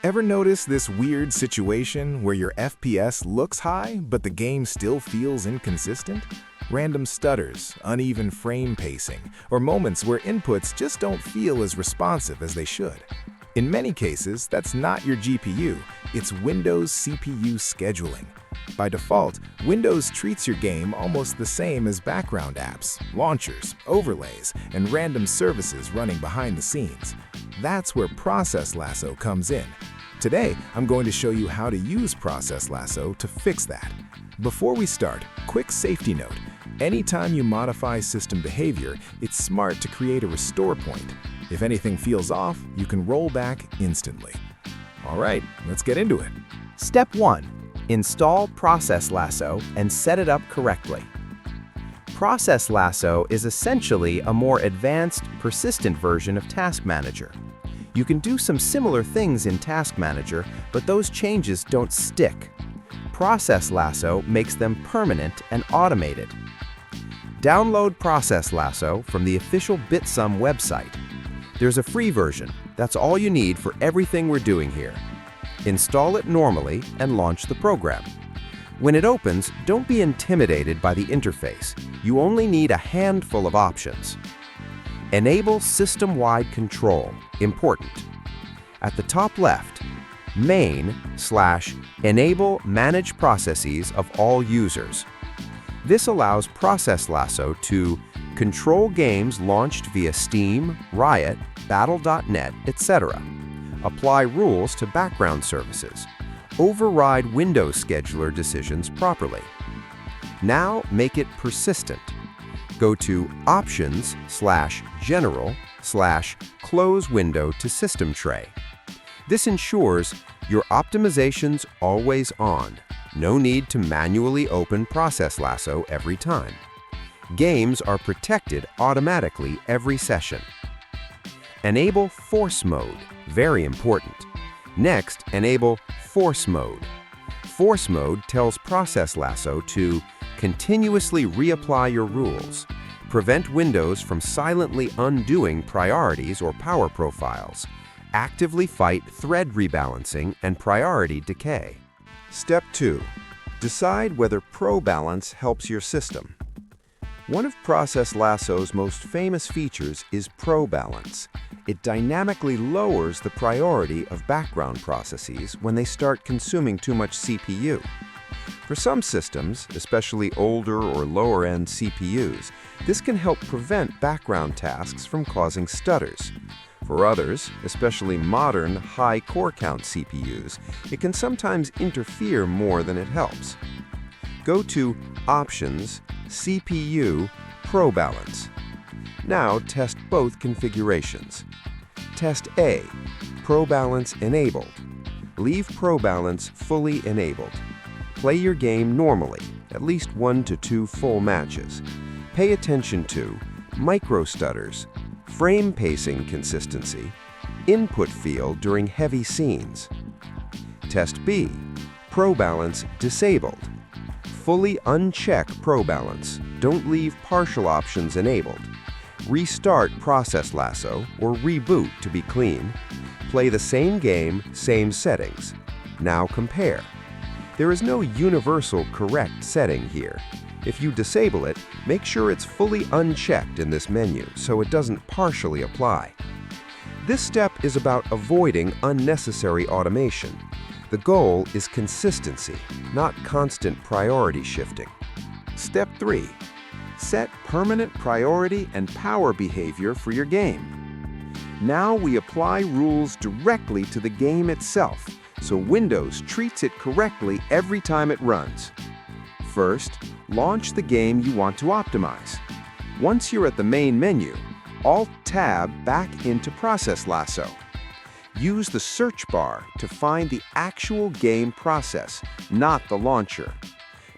Ever notice this weird situation where your FPS looks high, but the game still feels inconsistent? Random stutters, uneven frame pacing, or moments where inputs just don't feel as responsive as they should. In many cases, that's not your GPU, it's Windows CPU scheduling. By default, Windows treats your game almost the same as background apps, launchers, overlays, and random services running behind the scenes. That's where Process Lasso comes in. Today, I'm going to show you how to use Process Lasso to fix that. Before we start, quick safety note. Anytime you modify system behavior, it's smart to create a restore point. If anything feels off, you can roll back instantly. All right, let's get into it. Step 1. Install Process Lasso and set it up correctly. Process Lasso is essentially a more advanced, persistent version of Task Manager. You can do some similar things in Task Manager, but those changes don't stick. Process Lasso makes them permanent and automated. Download Process Lasso from the official Bitsum website. There's a free version. That's all you need for everything we're doing here. Install it normally and launch the program. When it opens, don't be intimidated by the interface. You only need a handful of options. Enable system-wide control. Important. At the top left, main/enable manage processes of all users. This allows Process Lasso to control games launched via Steam, Riot, Battle.net, etc. Apply rules to background services. Override Windows scheduler decisions properly. Now make it persistent. Go to Options/General/Close Window to System Tray. This ensures your optimization's always on. No need to manually open Process Lasso every time. Games are protected automatically every session. Enable Force Mode. Very important. Next, enable Force Mode. Force Mode tells Process Lasso to continuously reapply your rules, prevent Windows from silently undoing priorities or power profiles, actively fight thread rebalancing and priority decay. Step 2. Decide whether ProBalance helps your system. One of Process Lasso's most famous features is ProBalance. It dynamically lowers the priority of background processes when they start consuming too much CPU. For some systems, especially older or lower-end CPUs, this can help prevent background tasks from causing stutters. For others, especially modern, high core count CPUs, it can sometimes interfere more than it helps. Go to Options, CPU, ProBalance. Now test both configurations. Test A, ProBalance enabled. Leave ProBalance fully enabled. Play your game normally, at least 1 to 2 full matches. Pay attention to microstutters, frame pacing consistency, input field during heavy scenes. Test B, ProBalance disabled. Fully uncheck ProBalance. Don't leave partial options enabled. Restart Process Lasso or reboot to be clean. Play the same game, same settings. Now compare. There is no universal correct setting here. If you disable it, make sure it's fully unchecked in this menu so it doesn't partially apply. This step is about avoiding unnecessary automation. The goal is consistency, not constant priority shifting. Step 3. Set permanent priority and power behavior for your game. Now we apply rules directly to the game itself, so Windows treats it correctly every time it runs. First, launch the game you want to optimize. Once you're at the main menu, Alt-Tab back into Process Lasso. Use the search bar to find the actual game process, not the launcher.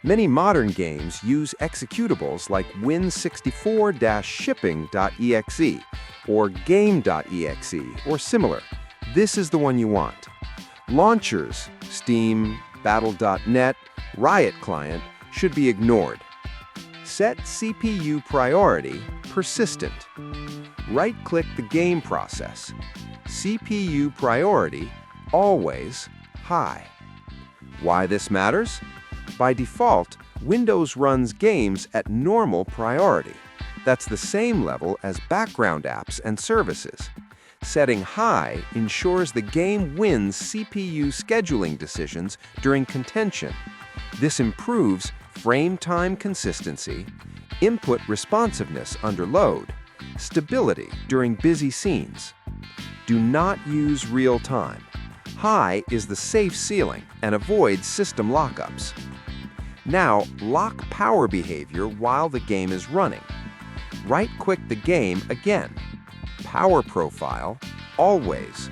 Many modern games use executables like win64-shipping.exe or game.exe or similar. This is the one you want. Launchers, Steam, Battle.net, Riot Client, should be ignored. Set CPU priority persistent. Right-click the game process. CPU priority always high. Why this matters? By default, Windows runs games at normal priority. That's the same level as background apps and services. Setting high ensures the game wins CPU scheduling decisions during contention. This improves frame time consistency, input responsiveness under load, stability during busy scenes. Do not use real time. High is the safe ceiling and avoids system lockups. Now, lock power behavior while the game is running. Right-click the game again. Power profile, always.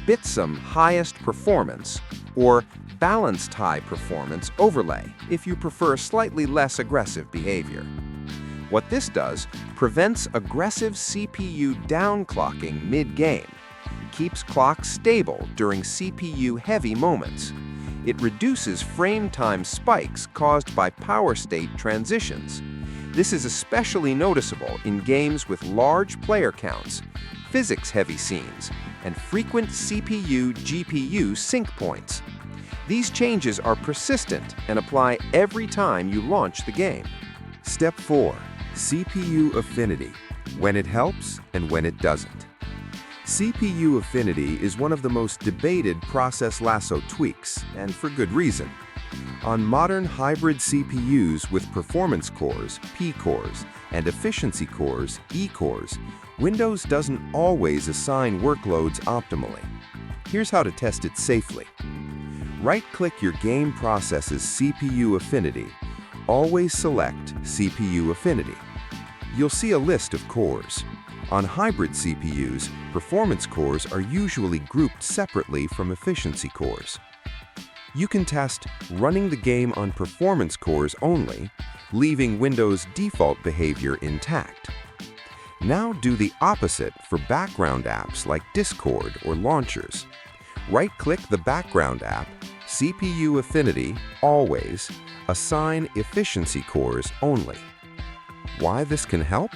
Bitsum highest performance, or balanced high performance overlay if you prefer slightly less aggressive behavior. What this does prevents aggressive CPU downclocking mid-game, keeps clocks stable during CPU-heavy moments. It reduces frame time spikes caused by power state transitions. This is especially noticeable in games with large player counts, physics-heavy scenes, and frequent CPU-GPU sync points. These changes are persistent and apply every time you launch the game. Step 4. CPU affinity, when it helps and when it doesn't. CPU affinity is one of the most debated Process Lasso tweaks, and for good reason. On modern hybrid CPUs with performance cores, P cores, and efficiency cores, E cores, Windows doesn't always assign workloads optimally. Here's how to test it safely. Right-click your game process's CPU affinity. Always select CPU affinity. You'll see a list of cores. On hybrid CPUs, performance cores are usually grouped separately from efficiency cores. You can test running the game on performance cores only, leaving Windows' default behavior intact. Now do the opposite for background apps like Discord or launchers. Right-click the background app, CPU affinity, always, assign efficiency cores only. Why this can help?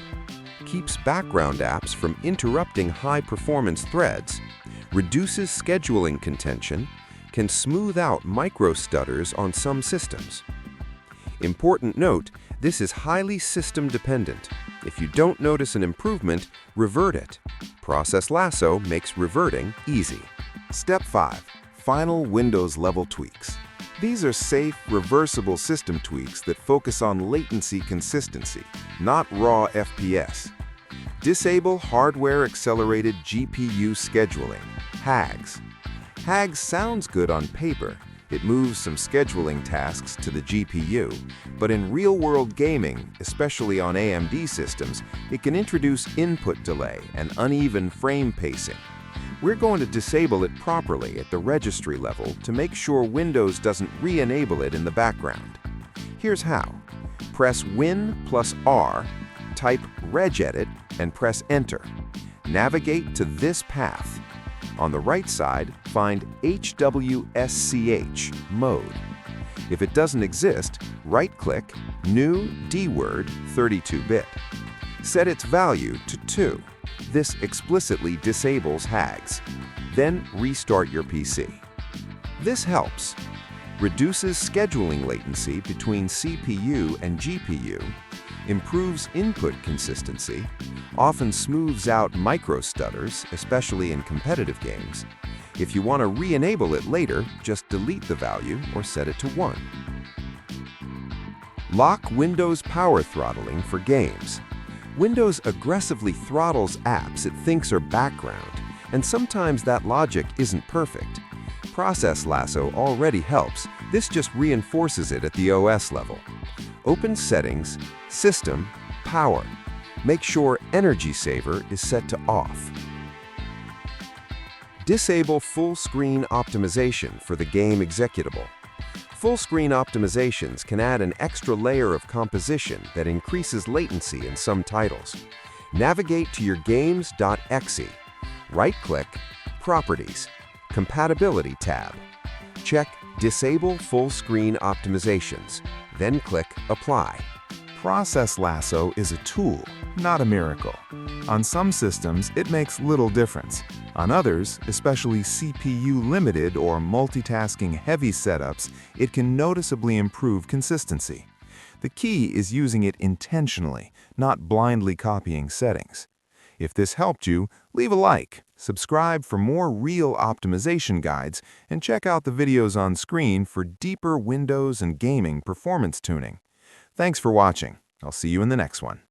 Keeps background apps from interrupting high-performance threads, reduces scheduling contention, can smooth out microstutters on some systems. Important note, this is highly system-dependent. If you don't notice an improvement, revert it. Process Lasso makes reverting easy. Step 5. Final Windows level tweaks. These are safe, reversible system tweaks that focus on latency consistency, not raw FPS. Disable Hardware-Accelerated GPU Scheduling, hags. Hags sounds good on paper. It moves some scheduling tasks to the GPU, but in real-world gaming, especially on AMD systems, it can introduce input delay and uneven frame pacing. We're going to disable it properly at the registry level to make sure Windows doesn't re-enable it in the background. Here's how. Press Win+R, type regedit, and press Enter. Navigate to this path. On the right side, find HWSCH mode. If it doesn't exist, right-click New DWORD 32-bit. Set its value to 2. This explicitly disables hags. Then restart your PC. This helps. Reduces scheduling latency between CPU and GPU, improves input consistency, often smooths out microstutters, especially in competitive games. If you want to re-enable it later, just delete the value or set it to 1. Lock Windows power throttling for games. Windows aggressively throttles apps it thinks are background, and sometimes that logic isn't perfect. Process Lasso already helps. This just reinforces it at the OS level. Open Settings, System, Power. Make sure Energy Saver is set to off. Disable Full Screen Optimization for the game executable. Full screen optimizations can add an extra layer of composition that increases latency in some titles. Navigate to your games.exe. Right-click, Properties, Compatibility tab. Check Disable Full Screen Optimizations, then click Apply. Process Lasso is a tool, not a miracle. On some systems, it makes little difference. On others, especially CPU-limited or multitasking-heavy setups, it can noticeably improve consistency. The key is using it intentionally, not blindly copying settings. If this helped you, leave a like, subscribe for more real optimization guides, and check out the videos on screen for deeper Windows and gaming performance tuning. Thanks for watching. I'll see you in the next one.